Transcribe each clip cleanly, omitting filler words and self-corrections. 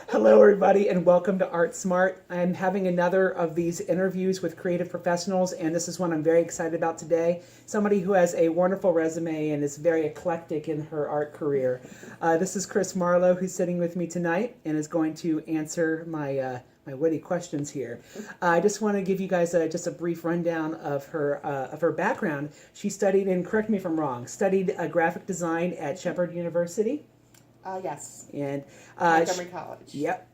Hello, everybody, and welcome to Art Smart. I'm having another of these interviews with creative professionals, and this is one I'm very excited about today. Somebody who has a wonderful resume and is very eclectic in her art career. This is Chris Marlow, who's sitting with me tonight and is going to answer my witty questions here. I just want to give you guys just a brief rundown of her background. She studied, and correct me if I'm wrong, studied graphic design at Shepherd University. Yes. And Montgomery College. Yep.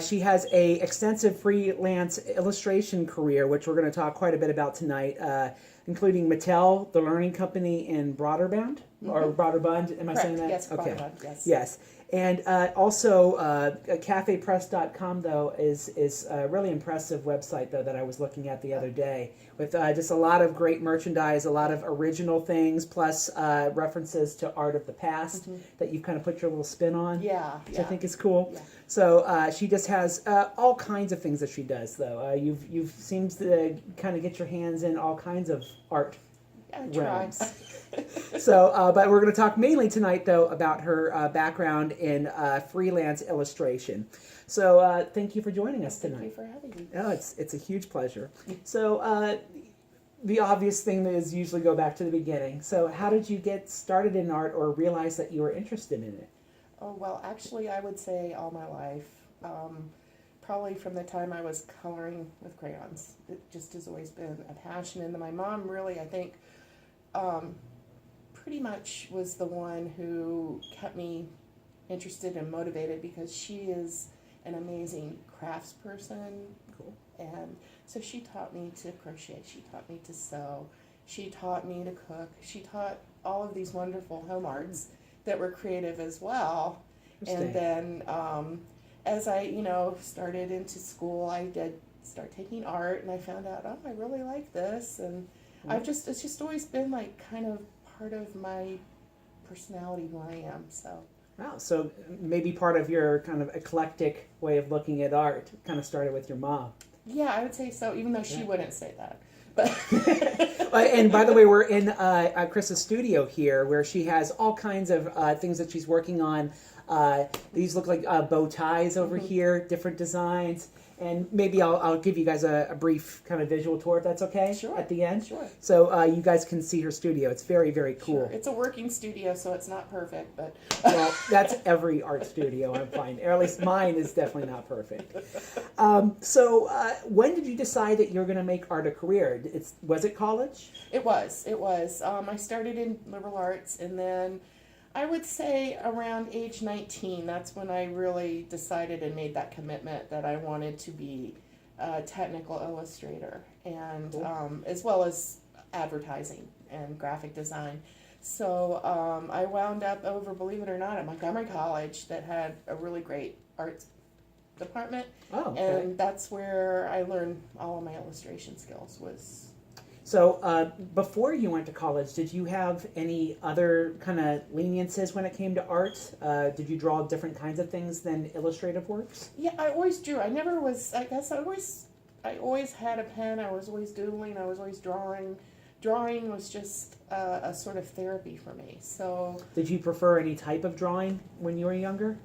She has a extensive freelance illustration career, which we're going to talk quite a bit about tonight, including Mattel, the Learning Company, and Broaderbund, or Broaderbund. Am I saying that? Yes, okay. Broaderbund, yes. Yes. And also, cafepress.com, though, is a really impressive website, though, that I was looking at the other day, with just a lot of great merchandise, a lot of original things, plus references to art of the past that you've kind of put your little spin on, which I think is cool. Yeah. So she just has all kinds of things that she does, though. You've seemed to kind of get your hands in all kinds of art realms. So, but we're going to talk mainly tonight, though, about her background in freelance illustration. So, thank you for joining us tonight. Thank you for having me. Oh, it's a huge pleasure. So, the obvious thing is usually go back to the beginning. So, how did you get started in art or realize that you were interested in it? Oh, well, actually, I would say all my life. Probably from the time I was coloring with crayons. It just has always been a passion. And my mom really, I think, pretty much was the one who kept me interested and motivated because she is an amazing crafts person. Cool. And so she taught me to crochet, she taught me to sew, she taught me to cook, she taught all of these wonderful home arts that were creative as well. And then as I, started into school, I did start taking art and I found out, oh, I really like this. And it's just always been like kind of part of my personality, who I am. So. Wow. So maybe part of your kind of eclectic way of looking at art kind of started with your mom. Yeah, I would say so, even though she wouldn't say that. But and by the way, we're in Chris's studio here, where she has all kinds of things that she's working on. These look like bow ties over here, different designs. And maybe I'll give you guys a brief kind of visual tour, if that's okay, at the end. Sure. So you guys can see her studio. It's very, very cool. Sure. It's a working studio, so it's not perfect, but... Well, that's every art studio, I'm finding. Or at least mine is definitely not perfect. So when did you decide that you were going to make art a career? Was it college? It was. I started in liberal arts, and then I would say around age 19, that's when I really decided and made that commitment that I wanted to be a technical illustrator, and as well as advertising and graphic design. So I wound up over, believe it or not, at Montgomery College that had a really great arts department. Oh, okay. And that's where I learned all of my illustration skills. So before you went to college, did you have any other kind of leniences when it came to art? Did you draw different kinds of things than illustrative works? Yeah, I always drew. I never was, I guess I always had a pen. I was always doodling. I was always drawing. Drawing was just a sort of therapy for me. So. Did you prefer any type of drawing when you were younger?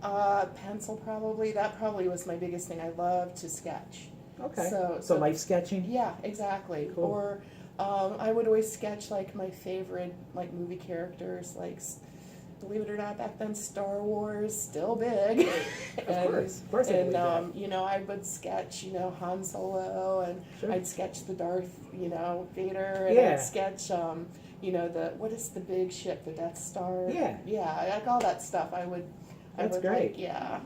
Pencil probably. That probably was my biggest thing. I loved to sketch. Okay. So life sketching? Yeah, exactly. Cool. Or I would always sketch like my favorite like movie characters, like, believe it or not, back then Star Wars, still big. Of course. And I would sketch, Han Solo, and I'd sketch the Darth, Vader, and I'd sketch, what is the big ship, the Death Star? Yeah, like all that stuff. That's great.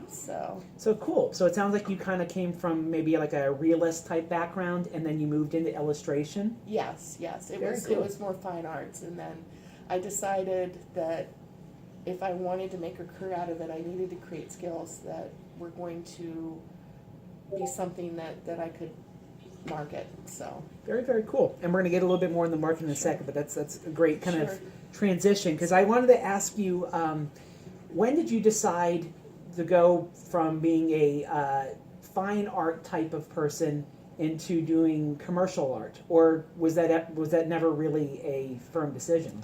So cool. So it sounds like you kind of came from maybe like a realist type background, and then you moved into illustration. Yes. It Cool. was more fine arts, and then I decided that if I wanted to make a career out of it, I needed to create skills that were going to be something that I could market. So very, very cool. And we're going to get a little bit more in the marketing in a second, but that's a great kind of transition, because I wanted to ask you. When did you decide to go from being a fine art type of person into doing commercial art, or was that never really a firm decision?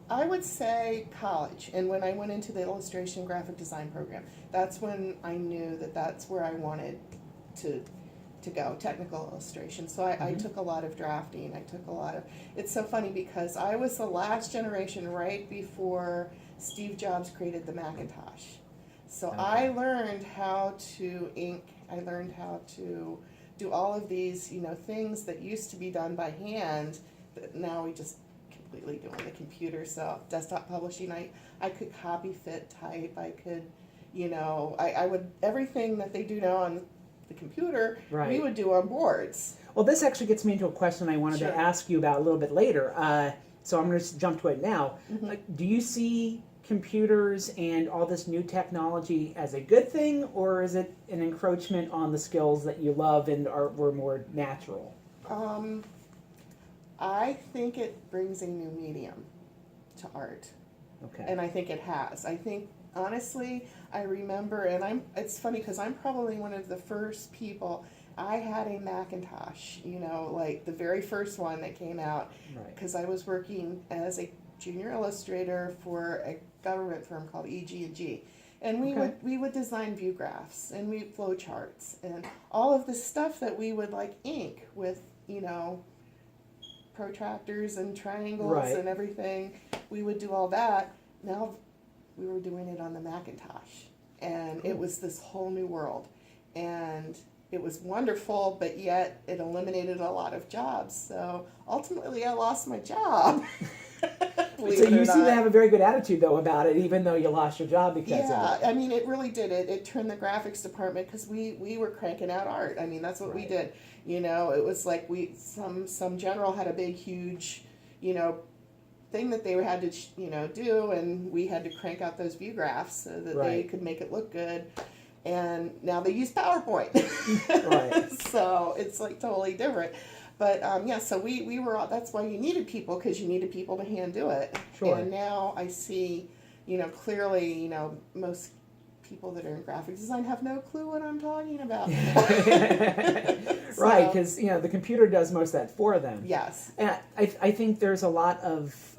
I would say college, and when I went into the illustration graphic design program, that's when I knew that that's where I wanted to go, technical illustration. So I took a lot of drafting. I took a lot of. It's so funny because I was the last generation right before Steve Jobs created the Macintosh. So I learned how to ink. I learned how to do all of these, things that used to be done by hand, that now we just completely do on the computer. So desktop publishing, I could copy, fit, type. I could, I would, everything that they do now on the computer, we would do on boards. Well, this actually gets me into a question I wanted to ask you about a little bit later. So I'm going to jump to it now. Do you see computers and all this new technology as a good thing, or is it an encroachment on the skills that you love and were more natural? I think it brings a new medium to art. Okay. And I think it has. I think, honestly, I remember, and it's funny because I'm probably one of the first people. I had a Macintosh, like the very first one that came out, because I was working as a junior illustrator for a government firm called EG&G. And we would design view graphs and flow charts and all of the stuff that we would like ink with, protractors and triangles and everything. We would do all that. Now we were doing it on the Macintosh, and it was this whole new world, and it was wonderful, but yet it eliminated a lot of jobs. So ultimately I lost my job. So you seem to have a very good attitude, though, about it, even though you lost your job because of it. Yeah, I mean, it really did. It turned the graphics department, because we were cranking out art. I mean, that's what we did. It was like some general had a big, huge, thing that they had to, do, and we had to crank out those view graphs so that they could make it look good. And now they use PowerPoint. So it's like totally different. But so we were all, that's why you needed people, because you needed people to hand do it. And now I see, clearly, most people that are in graphic design have no clue what I'm talking about. Right, because the computer does most of that for them. Yes. And I think there's a lot of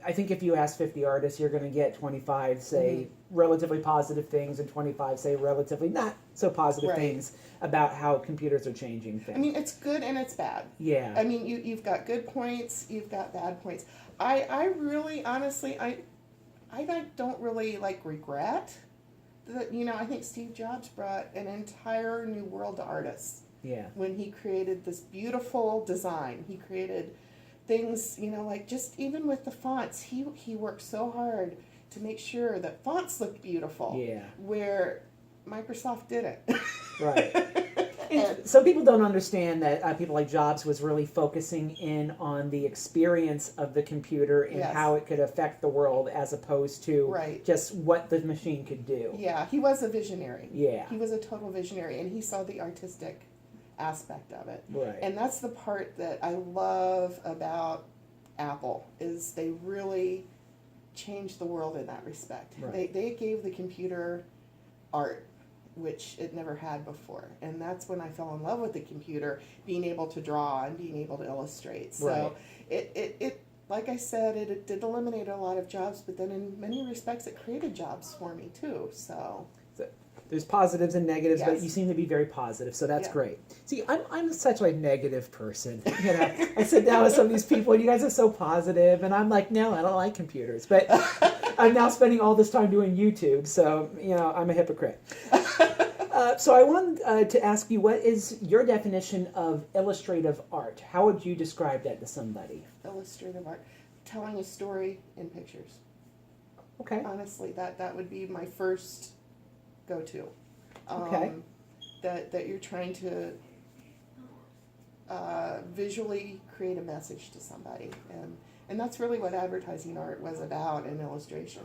I think if you ask 50 artists, you're going to get 25 say relatively positive things and 25 say relatively not so positive things about how computers are changing things. I mean, it's good and it's bad. Yeah. I mean, you've got good points, you've got bad points. I really, honestly, I don't really regret that. I think Steve Jobs brought an entire new world to artists. Yeah. When he created this beautiful design, he created things, just even with the fonts, he worked so hard to make sure that fonts looked beautiful. Yeah. Where Microsoft didn't. Right. And some people don't understand that people like Jobs was really focusing in on the experience of the computer and how it could affect the world, as opposed to just what the machine could do. Yeah, he was a visionary. Yeah. He was a total visionary, and he saw the artistic aspect of it. Right. And that's the part that I love about Apple, is they really changed the world in that respect. Right. They gave the computer art, which it never had before. And that's when I fell in love with the computer, being able to draw and being able to illustrate. So it like I said, it did eliminate a lot of jobs, but then in many respects it created jobs for me too. So there's positives and negatives, but you seem to be very positive, so that's great. See, I'm such a negative person. I sit down with some of these people, and you guys are so positive, and I'm like, no, I don't like computers. But I'm now spending all this time doing YouTube, so I'm a hypocrite. So I wanted to ask you, what is your definition of illustrative art? How would you describe that to somebody? Illustrative art, telling a story in pictures. Okay. Honestly, that would be my first go-to. Okay. That you're trying to visually create a message to somebody, and that's really what advertising art was about, and illustration.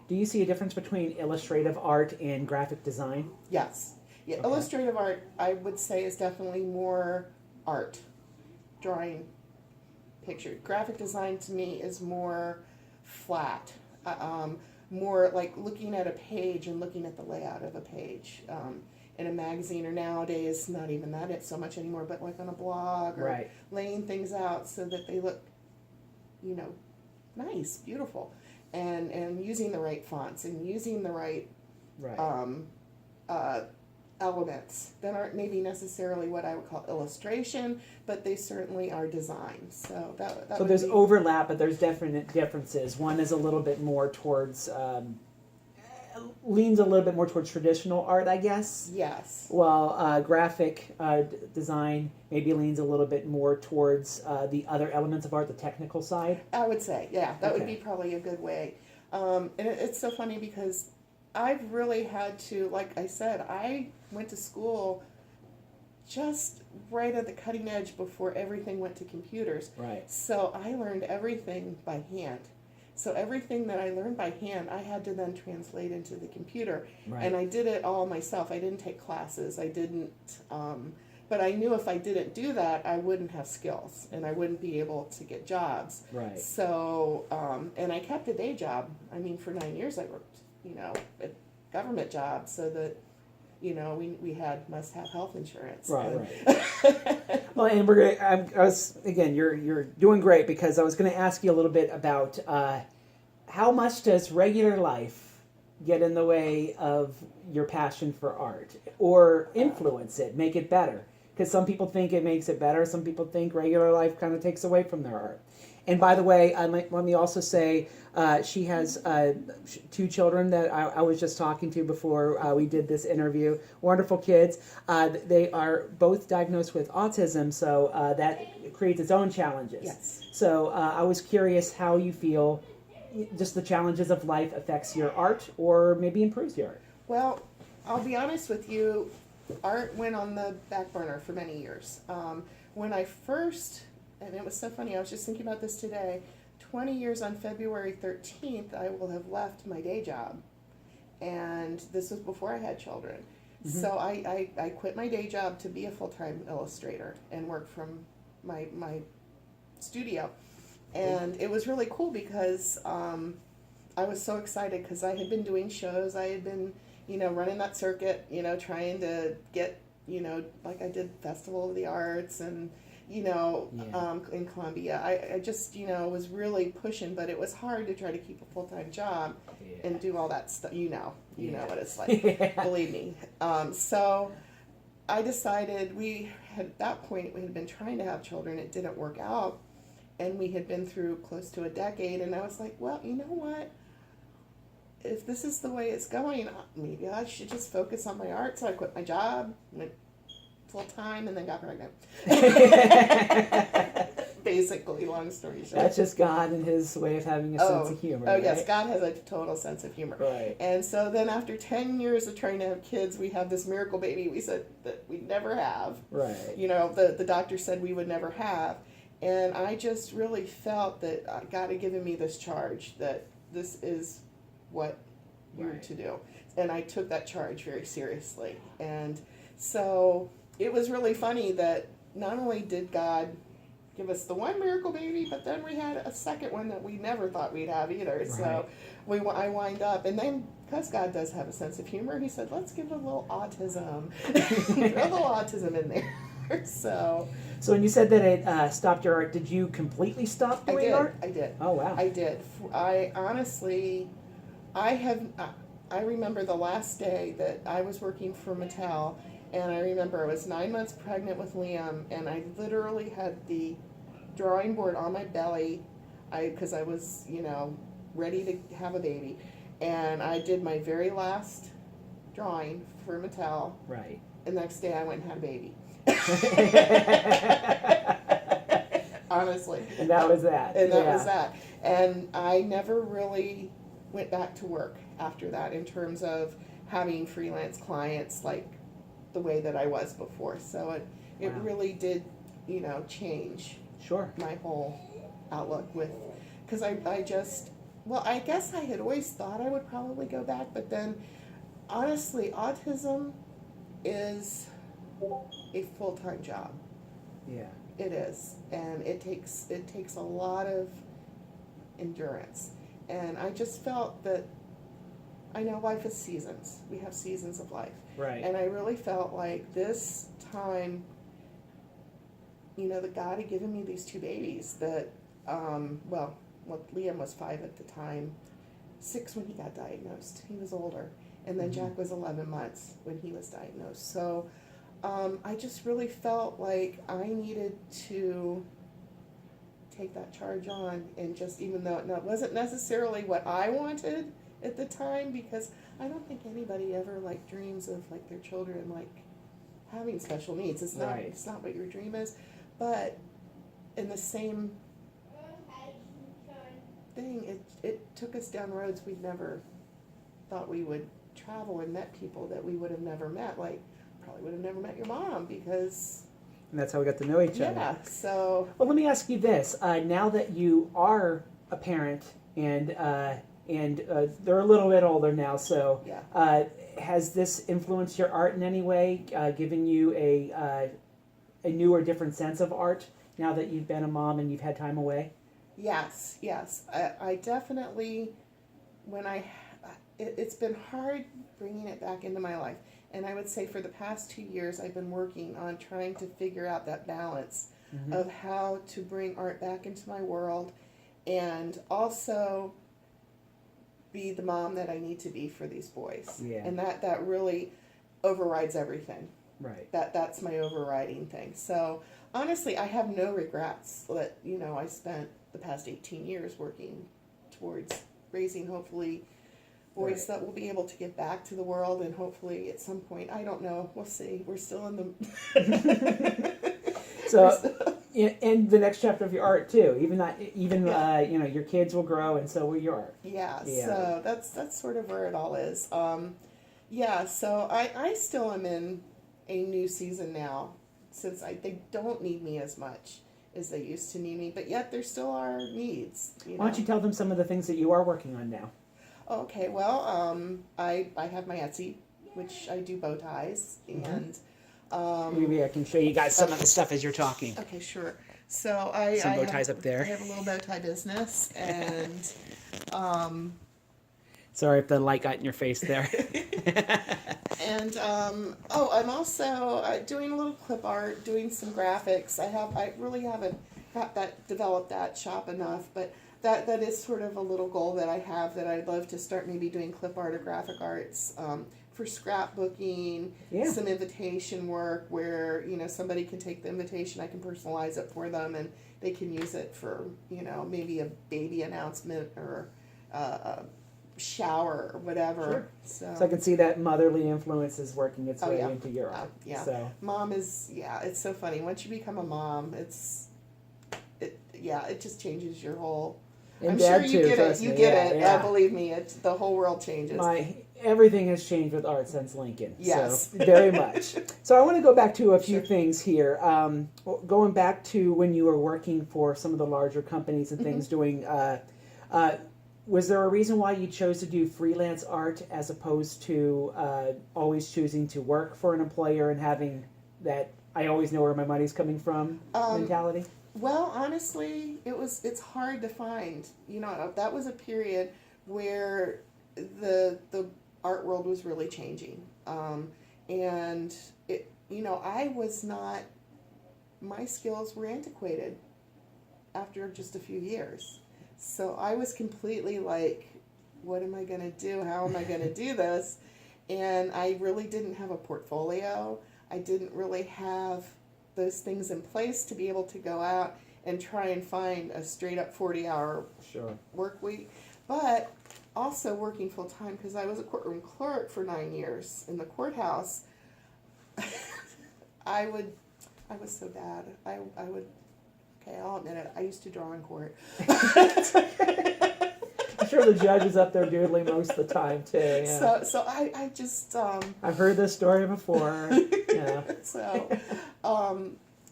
Do you see a difference between illustrative art and graphic design? Yes. Yeah. Okay. Illustrative art, I would say, is definitely more art, drawing, picture. Graphic design to me is more flat. More like looking at a page and looking at the layout of a page in a magazine, or nowadays not even that so much anymore, but like on a blog, or laying things out so that they look, nice, beautiful, and using the right fonts and using the right Right. uh, elements that aren't maybe necessarily what I would call illustration, but they certainly are design. So that So would there's be, overlap, but there's definite differences. One is a little bit more towards, leans a little bit more towards traditional art, I guess. yes. While graphic design maybe leans a little bit more towards the other elements of art, the technical side. I would say, yeah, that would Okay. be probably a good way. And it's so funny because I've really had to, like I said, I went to school just right at the cutting edge before everything went to computers. Right. So I learned everything by hand. So everything that I learned by hand, I had to then translate into the computer. Right. And I did it all myself. I didn't take classes. I didn't, but I knew if I didn't do that, I wouldn't have skills and I wouldn't be able to get jobs. Right. So, and I kept a day job. I mean, for 9 years I worked, a government job so that, we must have health insurance. Right. Right. Well, and we're gonna. I was again. You're doing great because I was going to ask you a little bit about how much does regular life get in the way of your passion for art, or influence it, make it better? Because some people think it makes it better. Some people think regular life kind of takes away from their art. And by the way, let me also say she has 2 children that I was just talking to before we did this interview. Wonderful kids. They are both diagnosed with autism, so that creates its own challenges. Yes. So I was curious how you feel just the challenges of life affects your art or maybe improves your art. Well, I'll be honest with you, art went on the back burner for many years. When I first, and it was so funny, I was just thinking about this today, 20 years on February 13th, I will have left my day job. And this was before I had children. Mm-hmm. So I quit my day job to be a full-time illustrator and work from my studio. And it was really cool because I was so excited because I had been doing shows. I had been, running that circuit, trying to get, like I did Festival of the Arts and, in Columbia. I just, was really pushing, but it was hard to try to keep a full-time job and do all that stuff. You know what it's like, believe me. So I decided at that point, we had been trying to have children. It didn't work out. And we had been through close to a decade. And I was like, well, you know what? If this is the way it's going, maybe I should just focus on my art. So I quit my job, went full-time, and then got pregnant. Basically, long story short. That's just God and his way of having a sense of humor. Oh, right? yes, God has a total sense of humor. Right. And so then after 10 years of trying to have kids, we have this miracle baby we said that we'd never have. Right. The doctor said we would never have. And I just really felt that God had given me this charge, that this is what you're to do. And I took that charge very seriously. And so it was really funny that not only did God give us the one miracle baby, but then we had a second one that we never thought we'd have either. Right. So I wind up, and then because God does have a sense of humor, he said, let's give a little autism, a little autism in there. So when you said that it stopped your art, did you completely stop doing art? I did. Oh, wow. I did. I honestly, I remember the last day that I was working for Mattel, and I remember I was 9 months pregnant with Liam, and I literally had the drawing board on my belly, because I was, ready to have a baby, and I did my very last drawing for Mattel. Right. And the next day I went and had a baby. Honestly. And that was that. And that was that. And I never really went back to work after that in terms of having freelance clients like the way that I was before. So it really did, change my whole outlook with, because I guess I had always thought I would probably go back, but then honestly, autism is a full-time job. Yeah. It is. And it takes a lot of endurance. And I just felt that, I know life is seasons. We have seasons of life. Right. And I really felt like this time, that God had given me these 2 babies that, well, Liam was 5 at the time, 6 when he got diagnosed. He was older. And then Jack was 11 months when he was diagnosed. So I just really felt like I needed to take that charge on, and just, even though it wasn't necessarily what I wanted at the time, because I don't think anybody ever like dreams of like their children like having special needs. It's not Right. It's not what your dream is. But in the same thing, it took us down roads we'd never thought we would travel, and met people that we would have never met. Like, probably would have never met your mom, because And that's how we got to know each other. yeah. So Well, let me ask you this: now that you are a parent, and they're a little bit older now, so yeah. has this influenced your art in any way, giving you a new or different sense of art now that you've been a mom and you've had time away? Yes. I definitely, it's been hard bringing it back into my life. And I would say for the past 2 years, I've been working on trying to figure out that balance of how to bring art back into my world, and also be the mom that I need to be for these boys. Yeah. And that really overrides everything. Right. That's my overriding thing. So honestly, I have no regrets that, I spent the past 18 years working towards raising, hopefully, boys that will be able to give back to the world, and hopefully at some point, I don't know, we'll see. We're still in the So, and the next chapter of your art too. Your kids will grow, and so will your art. Yeah. Yeah. So that's sort of where it all is. So I still am in a new season now, since they don't need me as much as they used to need me, but yet there still are needs. Why don't you tell them some of the things that you are working on now? Okay, well, I have my Etsy, which I do bow ties, and Maybe I can show you guys some of the stuff as you're talking. okay, sure. So I Some bow have- ties up there. I have a little bow tie business, and Sorry if the light got in your face there. and I'm also doing a little clip art, doing some graphics. I really haven't developed that shop enough, but that is sort of a little goal that I have, that I'd love to start maybe doing clip art or graphic arts for scrapbooking, Yeah. some invitation work where, somebody can take the invitation, I can personalize it for them, and they can use it for, maybe a baby announcement or a shower or whatever. Sure. So I can see that motherly influence is working its way yeah. into your art. Yeah. So. Mom is, it's so funny. Once you become a mom, it just changes your whole. And I'm Dad sure you too, get trust it. You me. get Yeah, it. yeah. Believe me, the whole world changes. Everything has changed with art since Lincoln. Yes. So, very much. So I want to go back to a few Sure. things here. Going back to when you were working for some of the larger companies and things, doing. Was there a reason why you chose to do freelance art as opposed to always choosing to work for an employer and having that I always know where my money's coming from mentality? Well, honestly, it's hard to find. That was a period where the art world was really changing, and I was not. My skills were antiquated after just a few years. So I was completely like, what am I going to do? How am I going to do this? And I really didn't have a portfolio. I didn't really have those things in place to be able to go out and try and find a straight up 40-hour Sure. work week. But also working full time, because I was a courtroom clerk for 9 years in the courthouse. I was so bad. I would. Okay, I'll admit it. I used to draw in court. I'm sure the judge is up there doodling most of the time too. Yeah. So I just. I've heard this story before. Yeah.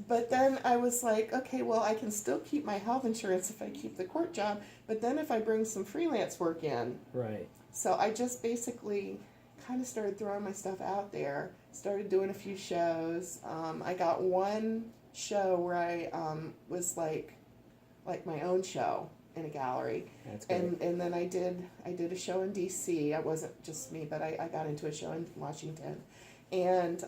But then I was like, okay, well, I can still keep my health insurance if I keep the court job, but then if I bring some freelance work in. Right. So I just basically kind of started throwing my stuff out there, started doing a few shows. I got one show where I was like my own show in a gallery. That's great. And then I did a show in DC. It wasn't just me, but I got into a show in Washington. And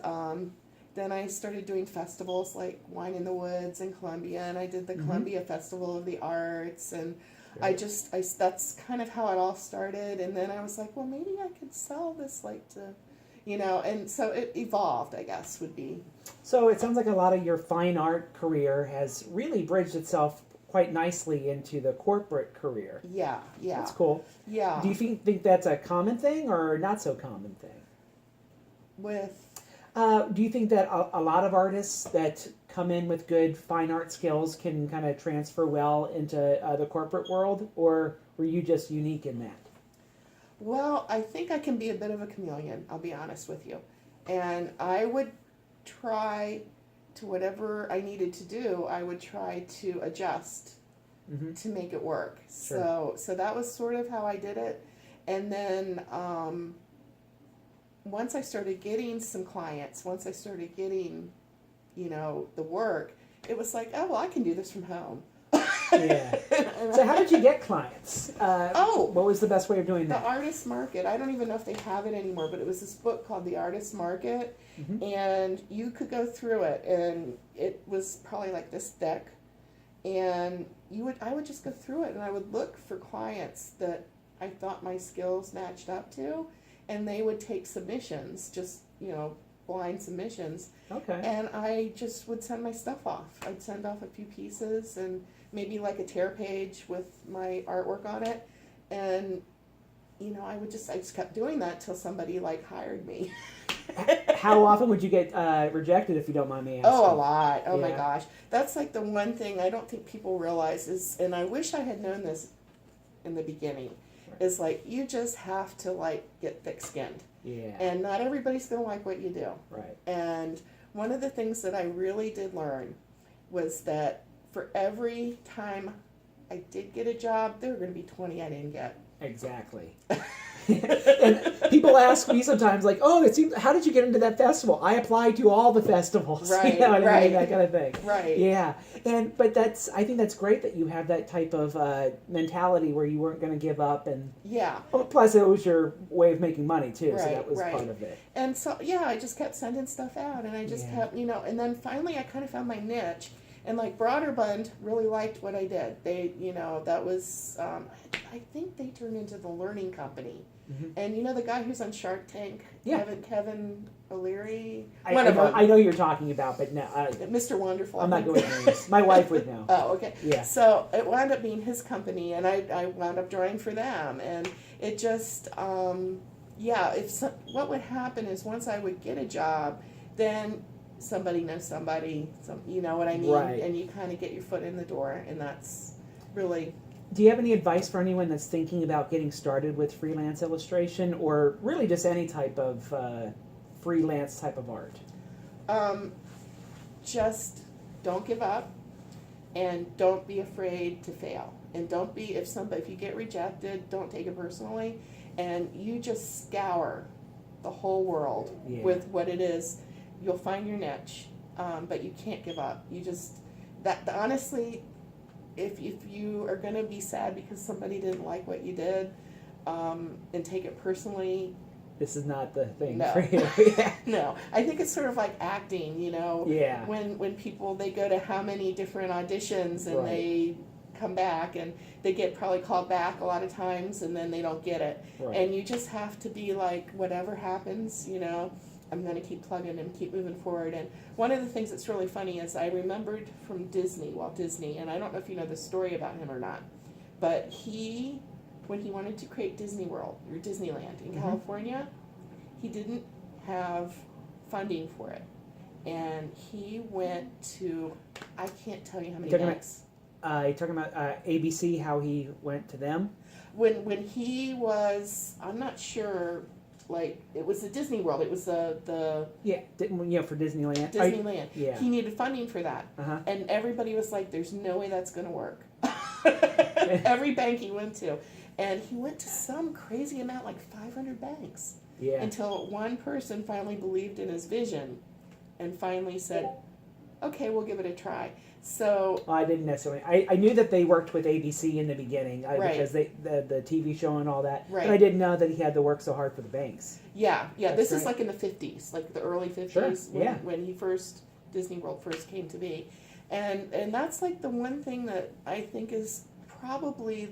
then I started doing festivals like Wine in the Woods in Columbia, and I did the Columbia Festival of the Arts, and That's kind of how it all started. And then I was like, well, maybe I could sell this, like, to, and so it evolved, I guess, would be. So it sounds like a lot of your fine art career has really bridged itself quite nicely into the corporate career. Yeah. That's cool. Yeah. Do you think that's a common thing or not so common thing? Do you think that a lot of artists that come in with good fine art skills can kind of transfer well into the corporate world, or were you just unique in that? Well, I think I can be a bit of a chameleon, I'll be honest with you. And I would try to, whatever I needed to do, I would try to adjust to make it work. Sure. So that was sort of how I did it. And then once I started getting some clients, once I started getting, the work, it was like, oh, well, I can do this from home. Yeah. So how did you get clients? What was the best way of doing that? The Artist Market. I don't even know if they have it anymore, but it was this book called The Artist Market, and you could go through it, and it was probably like this thick, and I would just go through it, and I would look for clients that I thought my skills matched up to, and they would take submissions, just, blind submissions. Okay. And I just would send my stuff off. I'd send off a few pieces and maybe like a tear page with my artwork on it. And, I just kept doing that till somebody like hired me. How often would you get rejected, if you don't mind me asking? Oh, a lot. Oh, my Yeah. gosh. That's like the one thing I don't think people realize is, and I wish I had known this in the beginning, is like you just have to like get thick-skinned. Yeah. And not everybody's going to like what you do. Right. And one of the things that I really did learn was that for every time I did get a job, there were going to be 20 I didn't get. Exactly. And people ask me sometimes, like, "Oh, how did you get into that festival?" I applied to all the festivals, right? What I mean? Right, that kind of thing. Right. Yeah, but I think that's great that you have that type of mentality where you weren't going to give up, and plus it was your way of making money too, so that was part of it. And so I just kept sending stuff out, and I just kept, and then finally I kind of found my niche. And like Broderbund really liked what I did. They, that was, I think they turned into the Learning Company. And the guy who's on Shark Tank, Kevin O'Leary. I know you're talking about, but no, Mr. Wonderful. I'm not going to names. My wife would know. Oh, okay. Yeah. So it wound up being his company, and I wound up drawing for them, and it just, what would happen is once I would get a job, then somebody knows somebody, you know what I mean? Right. And you kind of get your foot in the door, and that's really... Do you have any advice for anyone that's thinking about getting started with freelance illustration, or really just any type of freelance type of art? Just don't give up, and don't be afraid to fail. And don't be, if you get rejected, don't take it personally, and you just scour the whole world with what it is. You'll find your niche, but you can't give up. You just, honestly, if you are going to be sad because somebody didn't like what you did, and take it personally, this is not the thing no. for you. Yeah. No, I think it's sort of like acting, Yeah. When people, they go to how many different auditions and they come back and they get probably called back a lot of times and then they don't get it. Right. And you just have to be like, whatever happens, I'm going to keep plugging and keep moving forward. And one of the things that's really funny is I remembered from Walt Disney, and I don't know if you know the story about him or not, but when he wanted to create Disney World or Disneyland in California, he didn't have funding for it. And he went to, I can't tell you how many banks. You're talking about ABC, how he went to them? When he was, I'm not sure, like, it was the Disney World. It was the for Disneyland. Disneyland. Yeah. He needed funding for that. Uh-huh. And everybody was like, there's no way that's going to work. Every bank he went to. And he went to some crazy amount, like 500 banks. Yeah. Until one person finally believed in his vision and finally said, okay, we'll give it a try. So I didn't necessarily. I knew that they worked with ABC in the beginning because the TV show and all that. Right. But I didn't know that he had to work so hard for the banks. Yeah. That's this great. is like in the 50s, like the early 50s, Sure. when Disney World first came to be. And that's like the one thing that I think is probably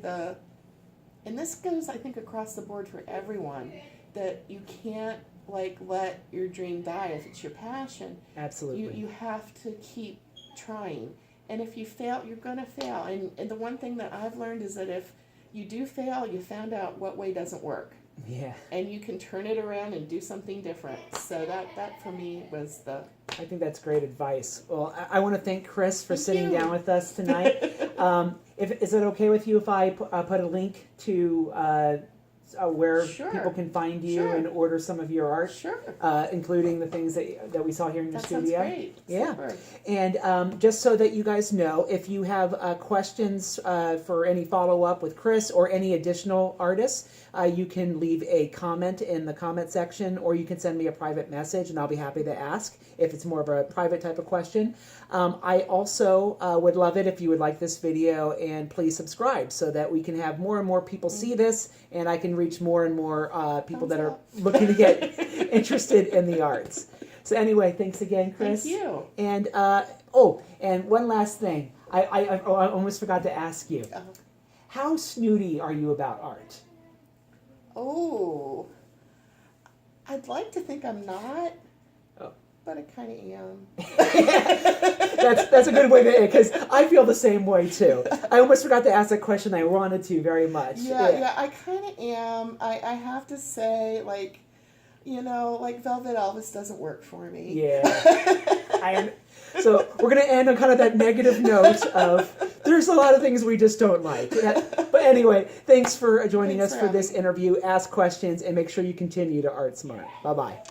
and this goes, I think, across the board for everyone, that you can't like let your dream die if it's your passion. Absolutely. You have to keep trying. And if you fail, you're going to fail. And the one thing that I've learned is that if you do fail, you found out what way doesn't work. Yeah. And you can turn it around and do something different. So that for me was I think that's great advice. Well, I want to thank Chris for sitting you. down with us tonight. Is it okay with you if I put a link to where Sure. people can find you Sure. and order some of your art? Sure. Including the things that we saw here in your That studio. sounds great. Yeah. Super. And just so that you guys know, if you have questions for any follow-up with Chris or any additional artists, you can leave a comment in the comment section, or you can send me a private message and I'll be happy to ask if it's more of a private type of question. I also would love it if you would like this video, and please subscribe so that we can have more and more people see this, and I can reach more and more people Thumbs that are up. looking to get interested in the arts. So anyway, thanks again, Chris. Thank you. And and one last thing, I almost forgot to ask you. How snooty are you about art? Oh, I'd like to think I'm not, Oh. but I kind of am. That's a good way to, because I feel the same way too. I almost forgot to ask that question. I wanted to very much. Yeah, I kind of am. I have to say, like, like Velvet Elvis doesn't work for me. Yeah. So we're going to end on kind of that negative note of there's a lot of things we just don't like. But anyway, thanks for joining us for this interview. Ask questions and make sure you continue to art smart. Bye-bye.